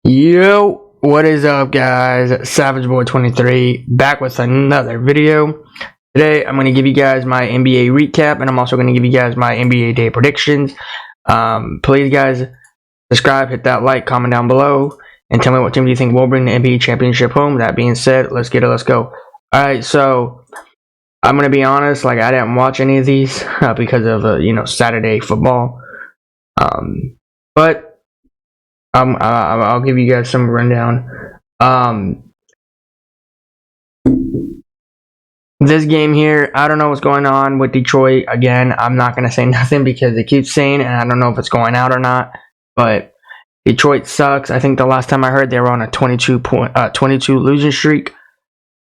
Yo, what is up, guys? Savage Boy 23 back with another video. Today, I'm going to give you guys my NBA recap, and I'm also going to give you guys my NBA day predictions. Please, guys, subscribe, hit that like, comment down below, and tell me what team do you think will bring the NBA championship home. That being said, let's get it. Let's go. All right, so I'm going to be honest. I didn't watch any of these because of Saturday football. But I'll give you guys some rundown. This game here, I don't know what's going on with Detroit. Again, I'm not going to say nothing because they keep saying it, and I don't know if it's going out or not. But Detroit sucks. I think the last time I heard, they were on a 22 losing streak.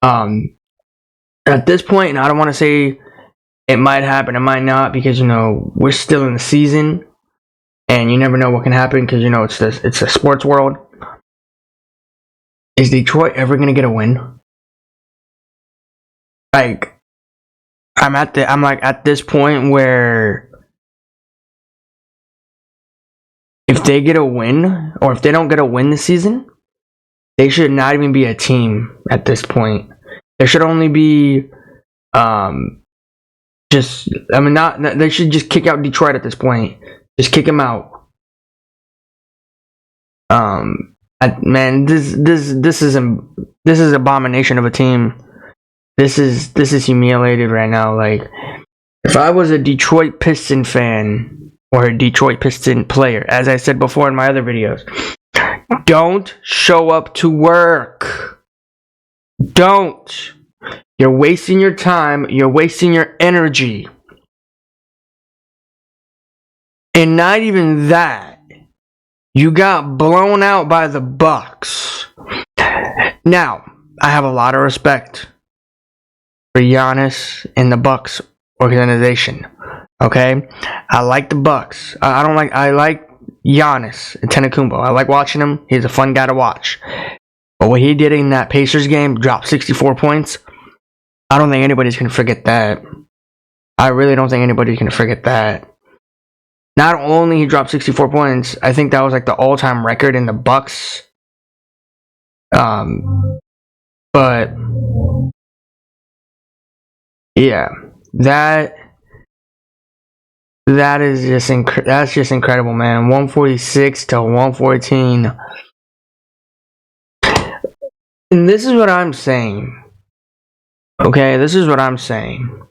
At this point, and I don't want to say it might happen, it might not, because we're still in the season. And you never know what can happen because it's a sports world. Is Detroit ever gonna get a win? I'm at this point where if they get a win, or if they don't get a win this season, they should not even be a team at this point. There should only be they should just kick out Detroit at this point. Just kick him out. Man, this is abomination of a team. This is humiliated right now. If I was a Detroit Piston fan or a Detroit Piston player, as I said before in my other videos, don't show up to work. Don't. You're wasting your time. You're wasting your energy. And not even that, you got blown out by the Bucks. Now, I have a lot of respect for Giannis and the Bucks organization. Okay, I like the Bucks. I like Giannis Antetokounmpo. I like watching him. He's a fun guy to watch. But what he did in that Pacers game, dropped 64 points. I don't think anybody's gonna forget that. I really don't think anybody's gonna forget that. Not only he dropped 64 points, I think that was the all-time record in the Bucks. But yeah, that is just incredible, man. 146 to 114. And this is what I'm saying. Okay, this is what I'm saying.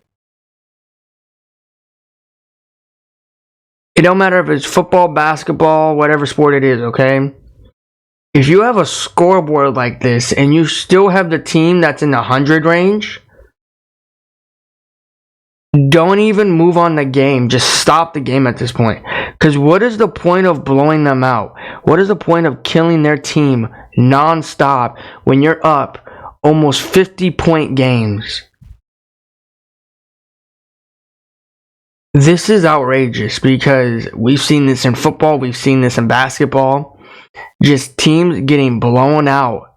It don't matter if it's football, basketball, whatever sport it is, okay? If you have a scoreboard like this and you still have the team that's in the 100 range, don't even move on the game. Just stop the game at this point. Because what is the point of blowing them out? What is the point of killing their team non-stop when you're up almost 50-point games? This is outrageous because we've seen this in football, we've seen this in basketball. Just teams getting blown out.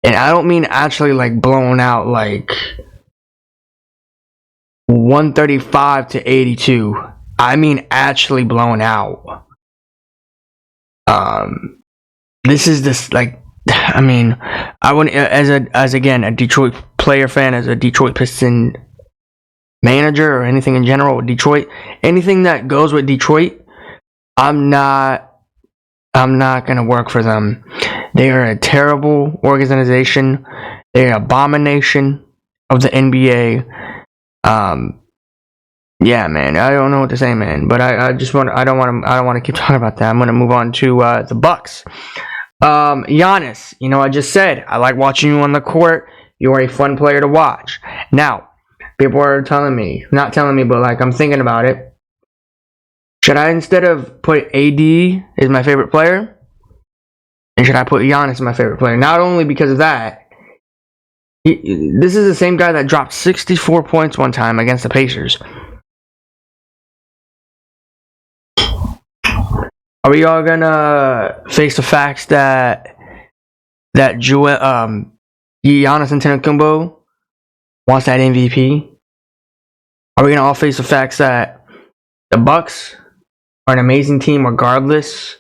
And I don't mean actually blown out 135 to 82. I mean actually blown out. This is I wouldn't, as a Detroit player fan, as a Detroit Piston manager, or anything in general with Detroit, anything that goes with Detroit, I'm not gonna work for them. They are a terrible organization. They're an abomination of the NBA. Yeah, man, I don't know what to say, man, but I don't want to keep talking about that. I'm gonna move on to the Bucks. Giannis, I just said I like watching you on the court. You are a fun player to watch. Now, people are telling me, not telling me, but I'm thinking about it. Should I, instead of put AD as my favorite player, and should I put Giannis as my favorite player? Not only because of that, this is the same guy that dropped 64 points one time against the Pacers. Are we all gonna face the facts that Giannis Antetokounmpo wants that MVP? Are we gonna all face the facts that the Bucks are an amazing team regardless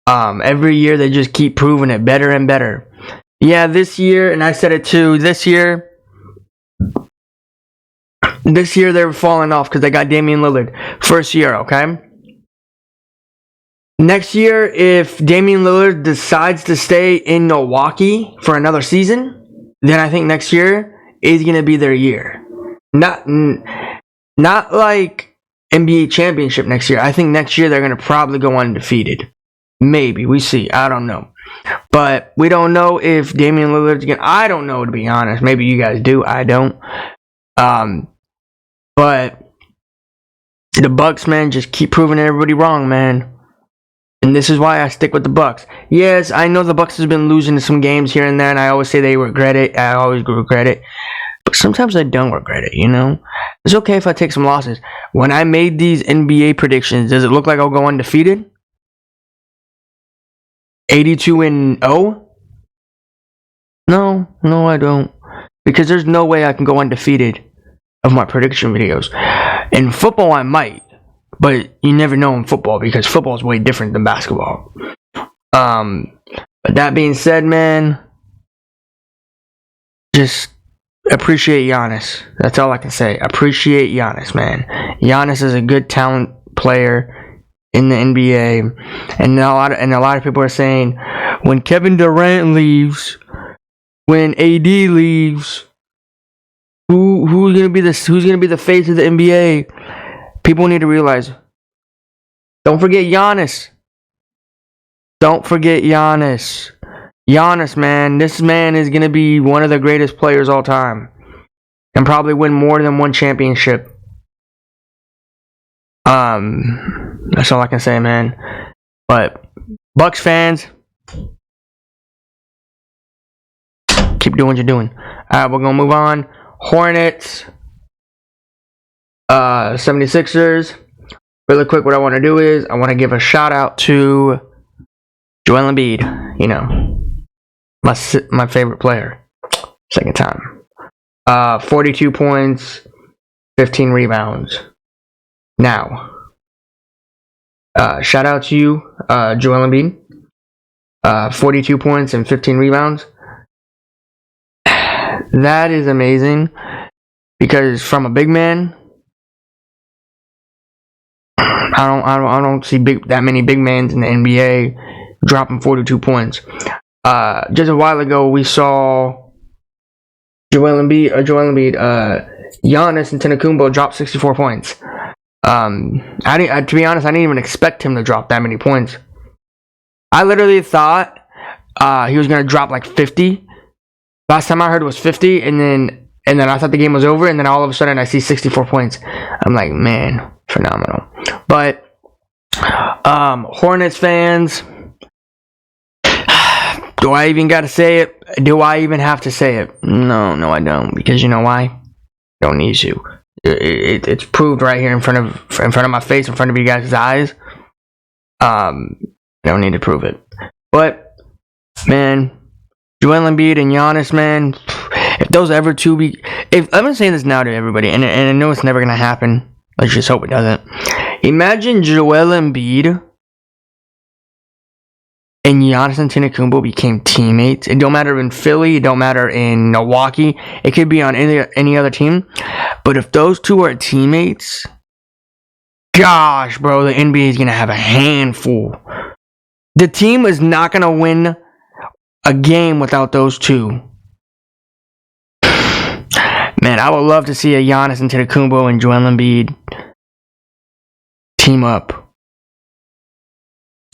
Every year they just keep proving it better and better. Yeah, this year, and I said it too, this year they're falling off because they got Damian Lillard. First year, okay? Next year, if Damian Lillard decides to stay in Milwaukee for another season, then I think next year is going to be their year. Not like NBA championship next year. I think next year they're going to probably go undefeated. Maybe. We see. I don't know. But we don't know if Damian Lillard's going to... I don't know, to be honest. Maybe you guys do. I don't. But the Bucks, man, just keep proving everybody wrong, man. And this is why I stick with the Bucks. Yes, I know the Bucks has been losing some games here and there, and I always say they regret it. I always regret it. But sometimes I don't regret it, you know? It's okay if I take some losses. When I made these NBA predictions, does it look like I'll go undefeated? 82-0? No, I don't. Because there's no way I can go undefeated of my prediction videos. In football, I might. But you never know in football because football is way different than basketball. But that being said, man, just appreciate Giannis. That's all I can say. Appreciate Giannis, man. Giannis is a good talent player in the NBA, and a lot of people are saying when Kevin Durant leaves, when AD leaves, who's gonna be the face of the NBA? People need to realize, don't forget Giannis. Don't forget Giannis. Giannis, man. This man is going to be one of the greatest players all time. And probably win more than one championship. That's all I can say, man. But, Bucks fans, keep doing what you're doing. Alright, we're going to move on. Hornets. 76ers. Really quick, what I want to do is I want to give a shout out to Joel Embiid. You know, my favorite player. Second time. 42 points, 15 rebounds. Now, shout out to you, Joel Embiid. 42 points and 15 rebounds. That is amazing because from a big man, I don't see that many big men in the NBA dropping 42 points. Just a while ago, we saw Giannis Antetokounmpo drop 64 points. To be honest, I didn't even expect him to drop that many points. I literally thought he was gonna drop like 50. Last time I heard it was 50, and then I thought the game was over, and then all of a sudden I see 64 points. I'm like, man, phenomenal. But Hornets fans, do I even gotta say it? Do I even have to say it? No, I don't. Because you know why? Don't need to. It's proved right here in front of my face, in front of you guys' eyes. I don't need to prove it. But man, Joel Embiid and Giannis, man, if those ever two be, if I'm saying this now to everybody, and I know it's never gonna happen. Let's just hope it doesn't. Imagine Joel Embiid and Giannis Antetokounmpo became teammates. It don't matter in Philly, it don't matter in Milwaukee. It could be on any other team. But if those two are teammates, gosh, bro, the NBA is gonna have a handful. The team is not gonna win a game without those two. Man, I would love to see a Giannis Antetokounmpo and Joel Embiid team up.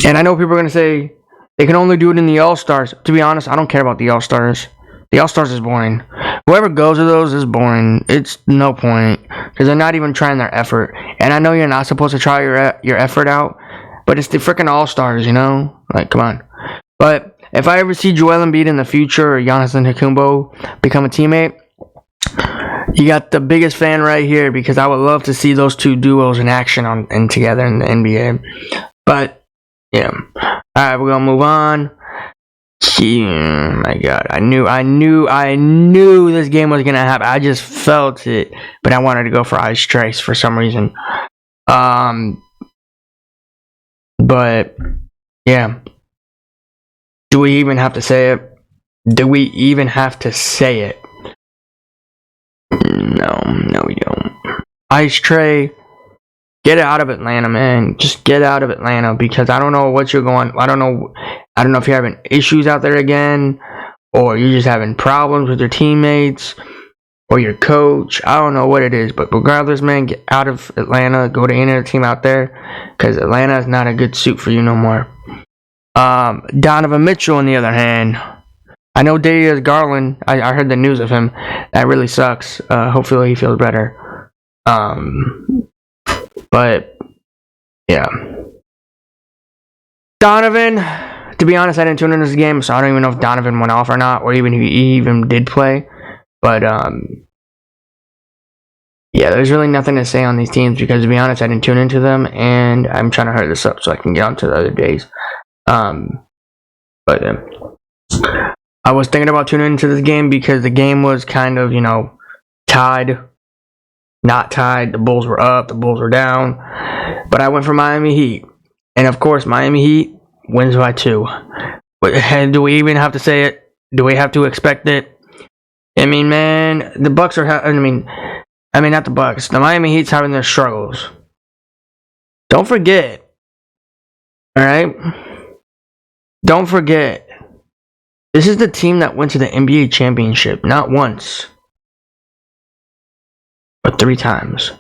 And I know people are going to say they can only do it in the All-Stars. To be honest, I don't care about the All-Stars. The All-Stars is boring. Whoever goes to those is boring. It's no point. Because they're not even trying their effort. And I know you're not supposed to try your effort out. But it's the freaking All-Stars, you know? Like, come on. But if I ever see Joel Embiid in the future or Giannis Antetokounmpo become a teammate, you got the biggest fan right here because I would love to see those two duos in action and together in the NBA. But yeah, all right, we're gonna move on. Oh my God, I knew this game was gonna happen. I just felt it, but I wanted to go for Ice Trace for some reason. But yeah, Do we even have to say it? Do we even have to say it? No, we don't. Ice Tray, get out of Atlanta, man. Just get out of Atlanta, because I don't know what you're going. I don't know if you're having issues out there again, or you're just having problems with your teammates or your coach. I don't know what it is, but regardless, man, get out of Atlanta. Go to any other team out there, because Atlanta is not a good suit for you no more. Donovan Mitchell, on the other hand, I know Darius Garland. I heard the news of him. That really sucks. Hopefully he feels better. But yeah, Donovan. To be honest, I didn't tune into this game, so I don't even know if Donovan went off or not, or even if he even did play. But yeah, there's really nothing to say on these teams, because to be honest, I didn't tune into them, and I'm trying to hurry this up so I can get on to the other days. But I was thinking about tuning into this game because the game was kind of, tied, not tied. The Bulls were up, the Bulls were down, but I went for Miami Heat, and of course, Miami Heat wins by 2. But do we even have to say it? Do we have to expect it? I mean, man, the Bucks are. I mean, not the Bucks. The Miami Heat's having their struggles. Don't forget. All right. Don't forget. This is the team that went to the NBA championship not once, but 3 times.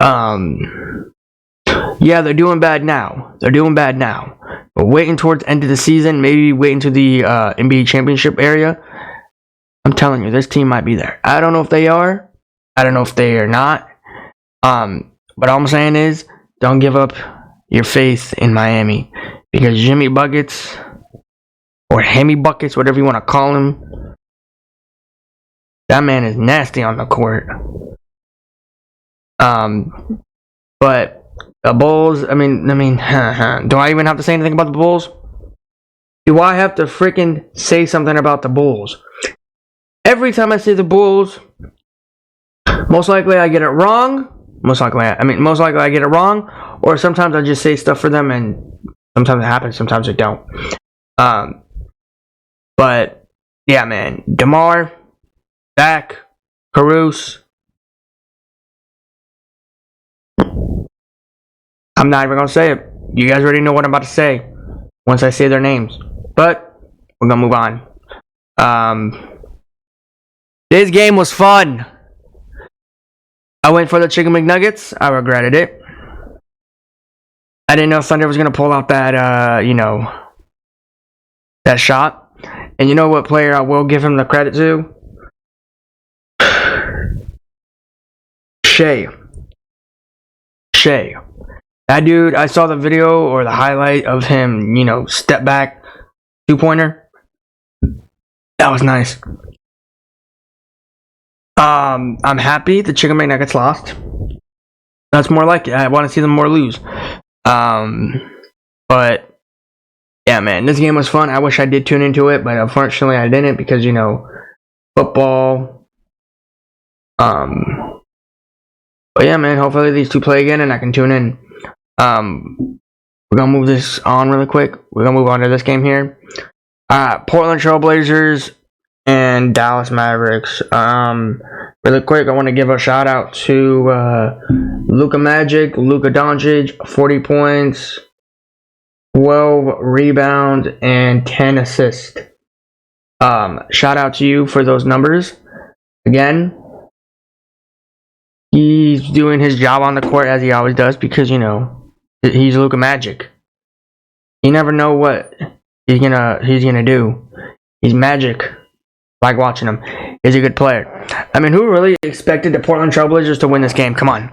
Yeah, they're doing bad now. But waiting towards the end of the season, maybe waiting to the NBA championship area, I'm telling you, this team might be there. I don't know if they are. I don't know if they are not. But all I'm saying is, don't give up your faith in Miami, because Jimmy Buckets, or Hemi Buckets, whatever you want to call him, that man is nasty on the court. But the Bulls, I mean, do I even have to say anything about the Bulls? Do I have to freaking say something about the Bulls? Every time I say the Bulls, most likely I get it wrong. Most likely I get it wrong, or sometimes I just say stuff for them, and sometimes it happens, sometimes it don't. But yeah, man, DeMar, Zach, Caruso. I'm not even gonna say it. You guys already know what I'm about to say once I say their names. But we're gonna move on. This game was fun. I went for the Chicken McNuggets. I regretted it. I didn't know Thunder was gonna pull out that that shot. And you know what player I will give him the credit to? Shea. That dude, I saw the video or the highlight of him, step back 2-pointer. That was nice. I'm happy the Chicken McNuggets lost. That's more like it. I want to see them more lose. But yeah, man, this game was fun. I wish I did tune into it, but unfortunately I didn't, because football. But yeah, man, hopefully these two play again and I can tune in. We're gonna move this on really quick. We're gonna move on to this game here. Portland Trailblazers and Dallas Mavericks. Really quick, I want to give a shout out to Luka Doncic, 40 points, 12 rebounds, and 10 assists. Shout out to you for those numbers. Again, he's doing his job on the court as he always does, because he's Luka Magic. You never know what he's gonna do. He's magic. Like watching him. He's a good player. I mean, who really expected the Portland Trailblazers to win this game? Come on.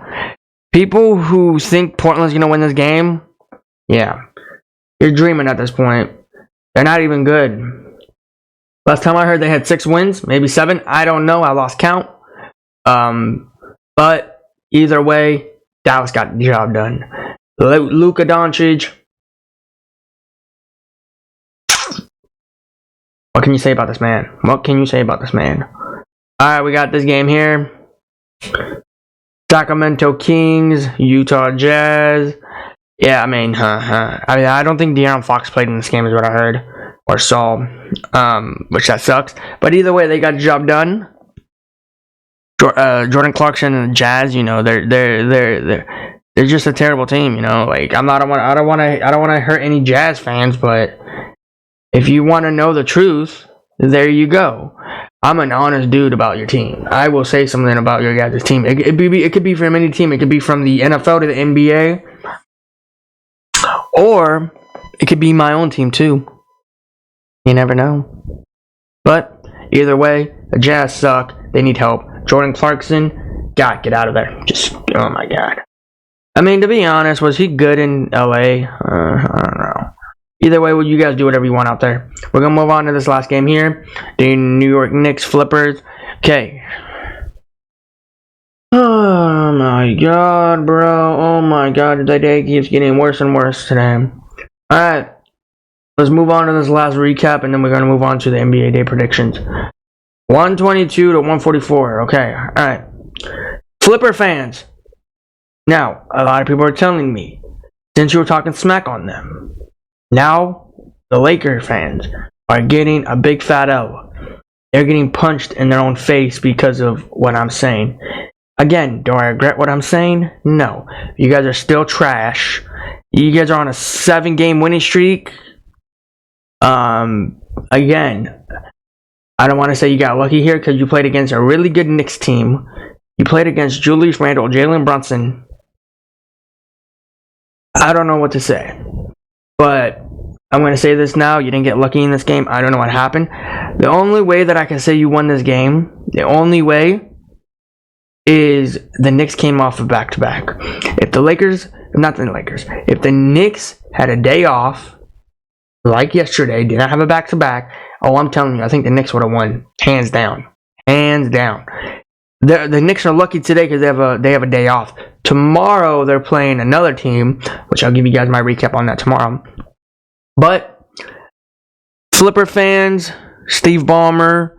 People who think Portland's gonna win this game, yeah, you're dreaming at this point. They're not even good. Last time I heard they had 6 wins, maybe 7. I don't know. I lost count. But either way, Dallas got the job done. Luka Doncic. What can you say about this man? Alright, we got this game here. Sacramento Kings, Utah Jazz. Yeah, I mean, I don't think De'Aaron Fox played in this game, is what I heard or saw, which that sucks. But either way, they got the job done. Jordan Clarkson and the Jazz, you know, they're just a terrible team, you know. Like I don't want to hurt any Jazz fans, but if you want to know the truth, there you go. I'm an honest dude about your team. I will say something about your guys' team. It could be from any team. It could be from the NFL to the NBA, or it could be my own team too. You never know. But either way, the Jazz suck. They need help. Jordan Clarkson, God, get out of there. Just, oh my God. I mean, to be honest, was he good in LA? I don't know. Either way, well, you guys do whatever you want out there. We're going to move on to this last game here. The New York Knicks Flippers. Okay. Oh my God, bro. Oh my God. The day keeps getting worse and worse today. Alright. Let's move on to this last recap, and then we're going to move on to the NBA Day predictions. 122 to 144. Okay. Alright. Flipper fans. Now, a lot of people are telling me, since you were talking smack on them, now the Laker fans are getting a big fat L. They're getting punched in their own face because of what I'm saying. Again, do I regret what I'm saying? No. You guys are still trash. You guys are on a 7-game winning streak. Again, I don't want to say you got lucky here because you played against a really good Knicks team. You played against Julius Randle, Jalen Brunson. I don't know what to say. But I'm going to say this now. You didn't get lucky in this game. I don't know what happened. The only way that I can say you won this game, the only way is the Knicks came off of back-to-back. If the Knicks had a day off, like yesterday, did not have a back-to-back, oh, I'm telling you, I think the Knicks would have won. Hands down. Hands down. The Knicks are lucky today because they have a day off. Tomorrow they're playing another team, which I'll give you guys my recap on that tomorrow. But Flipper fans, Steve Ballmer,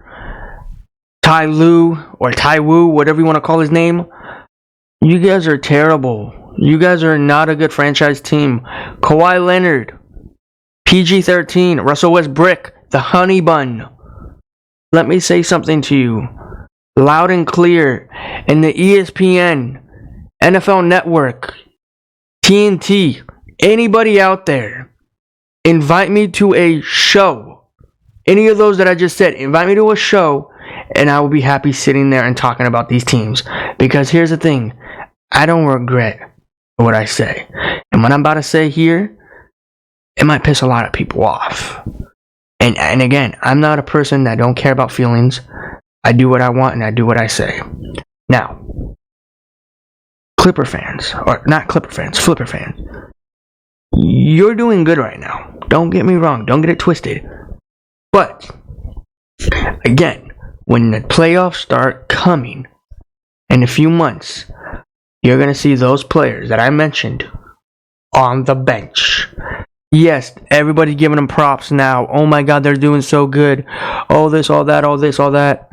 Ty Lue, or Ty Woo, whatever you want to call his name, you guys are terrible. You guys are not a good franchise team. Kawhi Leonard, PG-13, Russell Westbrook, the honey bun. Let me say something to you. Loud and clear. In the ESPN, NFL Network, TNT, anybody out there, invite me to a show. Any of those that I just said, invite me to a show, and I will be happy sitting there and talking about these teams. Because here's the thing, I don't regret what I say. And what I'm about to say here, it might piss a lot of people off. And again, I'm not a person that don't care about feelings. I do what I want and I do what I say. Now, Clipper fans, or not Clipper fans, Flipper fans, you're doing good right now. Don't get me wrong. Don't get it twisted. But, again, when the playoffs start coming in a few months, you're going to see those players that I mentioned on the bench. Yes, everybody's giving them props now. Oh my God, they're doing so good. All this, all that, all this, all that.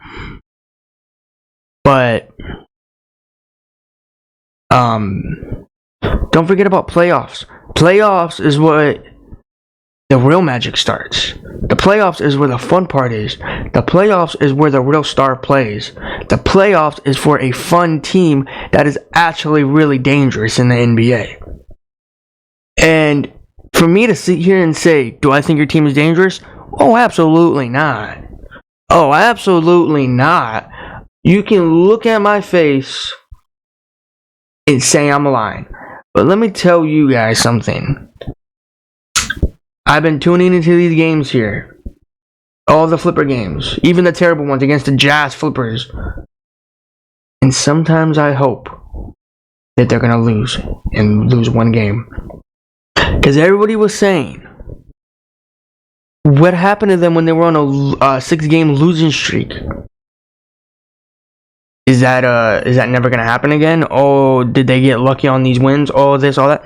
But, don't forget about playoffs. Playoffs is what the real magic starts. The playoffs is where the fun part is. The playoffs is where the real star plays. The playoffs is for a fun team that is actually really dangerous in the NBA. And for me to sit here and say, do I think your team is dangerous? Oh, absolutely not. Oh, absolutely not. You can look at my face and say I'm lying. But let me tell you guys something. I've been tuning into these games here. All the Flipper games. Even the terrible ones against the Jazz Flippers. And sometimes I hope that they're going to lose. And lose one game. Because everybody was saying, what happened to them when they were on a 6-game losing streak? Is that never gonna happen again? Oh, did they get lucky on these wins? Oh, this, all that?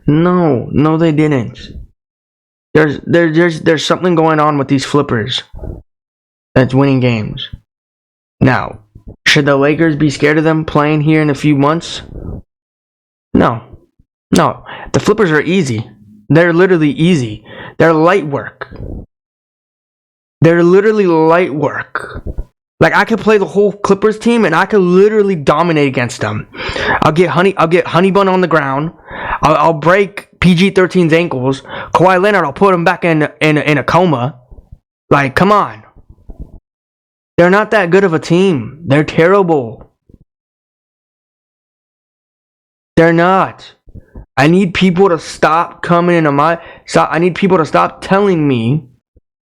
No, they didn't. There's something going on with these Flippers that's winning games. Now, should the Lakers be scared of them playing here in a few months? No. No, the flippers are easy. They're literally easy. They're light work. They're literally light work. Like, I could play the whole Clippers team and I could literally dominate against them. I'll get Honey Bun on the ground. I'll break PG-13's ankles. Kawhi Leonard, I'll put him back in a coma. Like, come on. They're not that good of a team. They're terrible. They're not. I need people to stop coming into I need people to stop telling me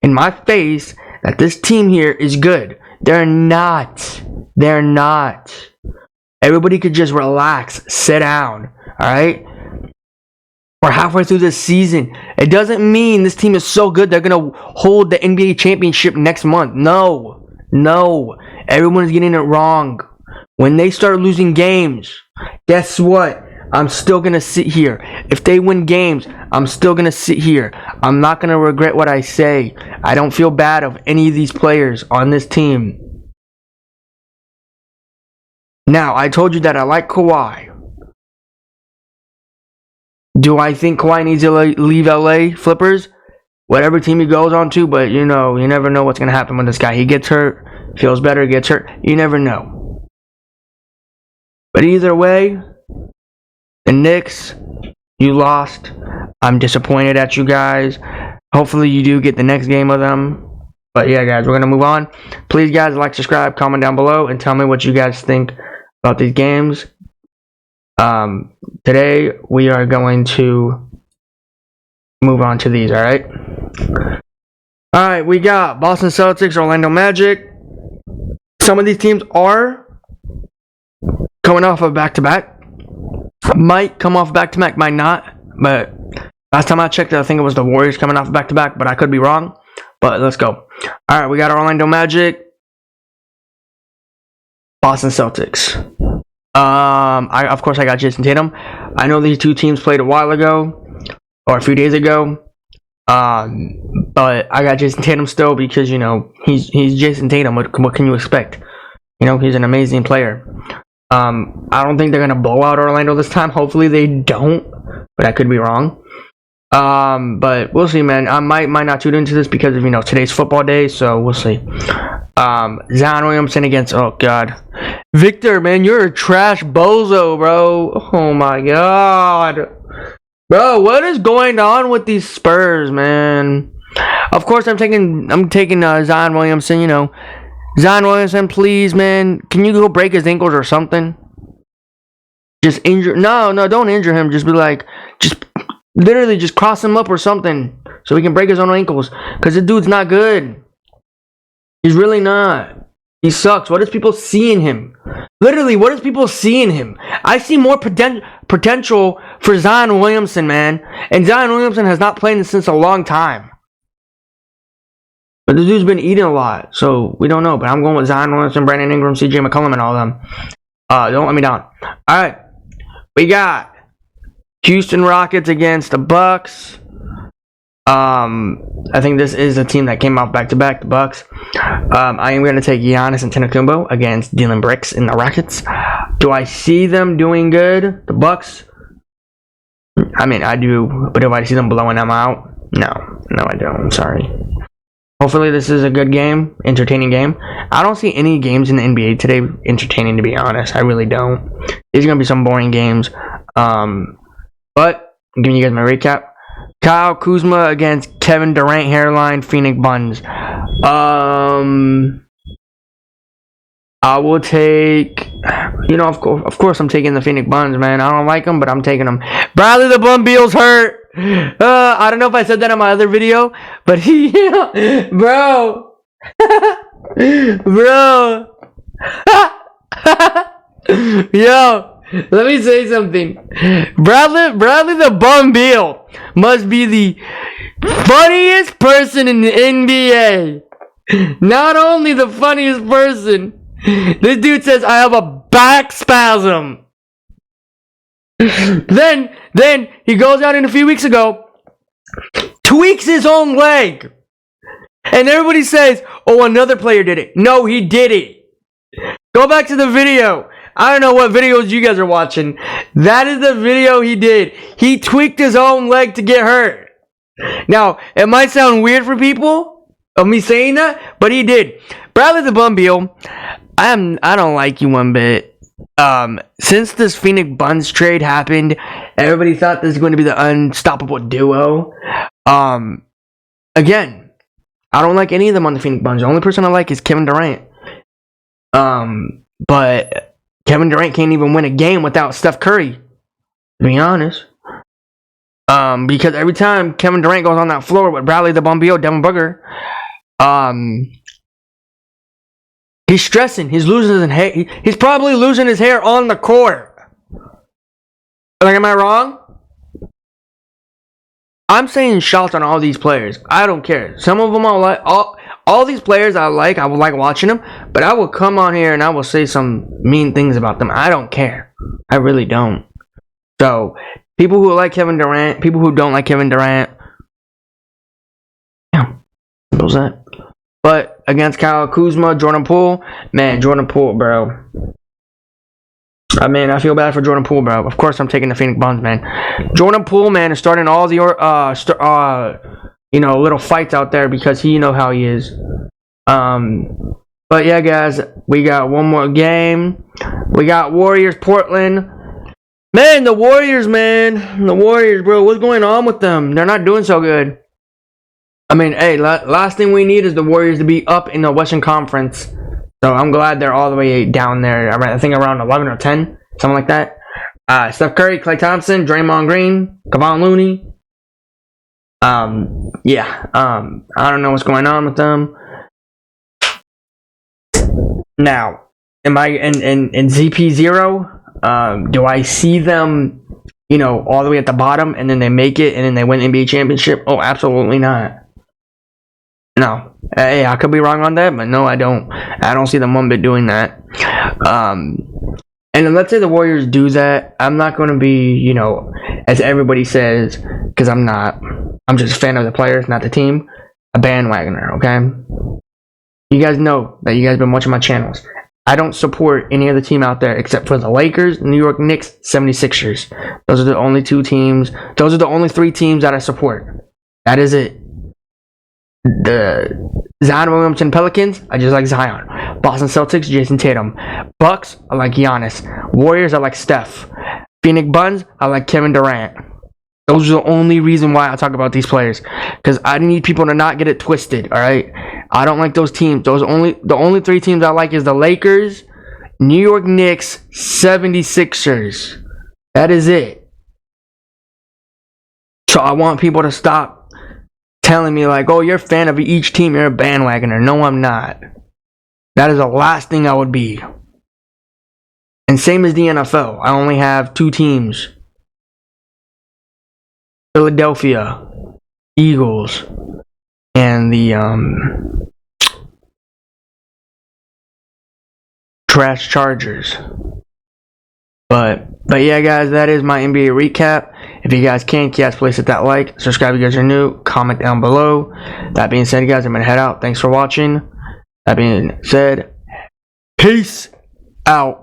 in my face that this team here is good. They're not. They're not. Everybody could just relax, sit down. Alright? We're halfway through this season. It doesn't mean this team is so good they're going to hold the NBA championship next month. No. No. Everyone's getting it wrong. When they start losing games, guess what? I'm still going to sit here. If they win games, I'm still going to sit here. I'm not going to regret what I say. I don't feel bad of any of these players on this team. Now, I told you that I like Kawhi. Do I think Kawhi needs to leave LA Flippers? Whatever team he goes on to, but you know, you never know what's going to happen with this guy. He gets hurt, feels better, gets hurt. You never know. But either way, the Knicks, you lost. I'm disappointed at you guys. Hopefully you do get the next game of them. But yeah, guys, we're going to move on. Please, guys, like, subscribe, comment down below, and tell me what you guys think about these games. Today, we are going to move on to these, alright? Alright, we got Boston Celtics, Orlando Magic. Some of these teams are coming off of back-to-back. Might come off back-to-back, might not. But last time I checked, I think it was the Warriors coming off back-to-back, but I could be wrong. But let's go. Alright, we got Orlando Magic, Boston Celtics. Of course, I got Jason Tatum. I know these two teams played a while ago, or a few days ago. But I got Jason Tatum still because, you know, he's Jason Tatum. What can you expect? You know, he's an amazing player. I don't think they're gonna blow out Orlando this time. Hopefully they don't, but I could be wrong. But we'll see, man. I might not tune into this because of, you know, today's football day, so we'll see. Zion Williamson against, oh god, Victor, man, you're a trash bozo, bro. Oh my god, bro, what is going on with these Spurs, man? Of course, I'm taking Zion Williamson. You know, Zion Williamson, please, man, can you go break his ankles or something? Just injure? No, don't injure him. Just be like, just literally just cross him up or something so he can break his own ankles. Cause the dude's not good. He's really not. He sucks. What does people see in him? Literally, what does people see in him? I see more potential for Zion Williamson, man. And Zion Williamson has not played since a long time. But the dude's been eating a lot, so we don't know. But I'm going with Zion Williamson, Brandon Ingram, CJ McCollum, and all of them. Don't let me down. Alright. We got Houston Rockets against the Bucks. I think this is a team that came out back-to-back, the Bucks. I am going to take Giannis Antetokounmpo against Dylan Brooks in the Rockets. Do I see them doing good, the Bucks? I mean, I do, but do I see them blowing them out? No, I don't. I'm sorry. Hopefully this is a good game, entertaining game. I don't see any games in the NBA today entertaining, to be honest. I really don't. These are going to be some boring games. But I'm giving you guys my recap. Kyle Kuzma against Kevin Durant hairline Phoenix Buns. I will take, you know, of course I'm taking the Phoenix Buns, man. I don't like them, but I'm taking them. Bradley the Bum Beal's hurt. I don't know if I said that in my other video, but he, bro, bro, yo. Let me say something. Bradley the Bum Beal must be the funniest person in the NBA. Not only the funniest person, this dude says, I have a back spasm. Then he goes out in a few weeks ago, tweaks his own leg. And everybody says, oh, another player did it. No, he did it. Go back to the video. I don't know what videos you guys are watching. That is the video he did. He tweaked his own leg to get hurt. Now, it might sound weird for people of me saying that, but he did. Bradley the Bum Beal, I don't like you one bit. Since this Phoenix Buns trade happened, everybody thought this was going to be the unstoppable duo. Again, I don't like any of them on the Phoenix Buns. The only person I like is Kevin Durant. But Kevin Durant can't even win a game without Steph Curry, to be honest. Because every time Kevin Durant goes on that floor with Bradley the Bum Beal, Devin Booker, he's stressing. He's losing his hair. He's probably losing his hair on the court. Like, am I wrong? I'm saying shots on all these players. I don't care. Some of them I like. All these players I like. I would like watching them. But I will come on here and I will say some mean things about them. I don't care. I really don't. So, people who like Kevin Durant, people who don't like Kevin Durant. Yeah. Simple as that. But against Kyle Kuzma, Jordan Poole, man, Jordan Poole, bro. I mean, I feel bad for Jordan Poole, bro. Of course, I'm taking the Phoenix Buns, man. Jordan Poole, man, is starting all the little fights out there because he know how he is. But yeah, guys, we got one more game. We got Warriors Portland. Man, the Warriors, bro. What's going on with them? They're not doing so good. I mean, hey, last thing we need is the Warriors to be up in the Western Conference. So I'm glad they're all the way down there. I think around 11 or 10, something like that. Steph Curry, Klay Thompson, Draymond Green, Kevon Looney. I don't know what's going on with them. Now, am I in ZP0? Do I see them, all the way at the bottom and then they make it and then they win the NBA championship? Oh, absolutely not. No. Hey, I could be wrong on that, but no, I don't. I don't see them one bit doing that. And then let's say the Warriors do that. I'm not going to be, as everybody says, because I'm not. I'm just a fan of the players, not the team. A bandwagoner, okay? You guys know that you guys have been watching my channels. I don't support any other team out there except for the Lakers, New York Knicks, 76ers. Those are the only two teams. Those are the only three teams that I support. That is it. The Zion Williamson Pelicans, I just like Zion. Boston Celtics, Jason Tatum. Bucks, I like Giannis. Warriors, I like Steph. Phoenix Buns, I like Kevin Durant. Those are the only reason why I talk about these players. Because I need people to not get it twisted, alright? I don't like those teams. The only three teams I like is the Lakers, New York Knicks, 76ers. That is it. So I want people to stop telling me like, oh, you're a fan of each team, you're a bandwagoner. No, I'm not. That is the last thing I would be. And same as the NFL. I only have two teams. Philadelphia Eagles and the trash Chargers. But yeah, guys, that is my NBA recap. If you guys can, please hit that like, subscribe if you guys are new, comment down below. That being said, guys, I'm gonna head out. Thanks for watching. That being said, peace out.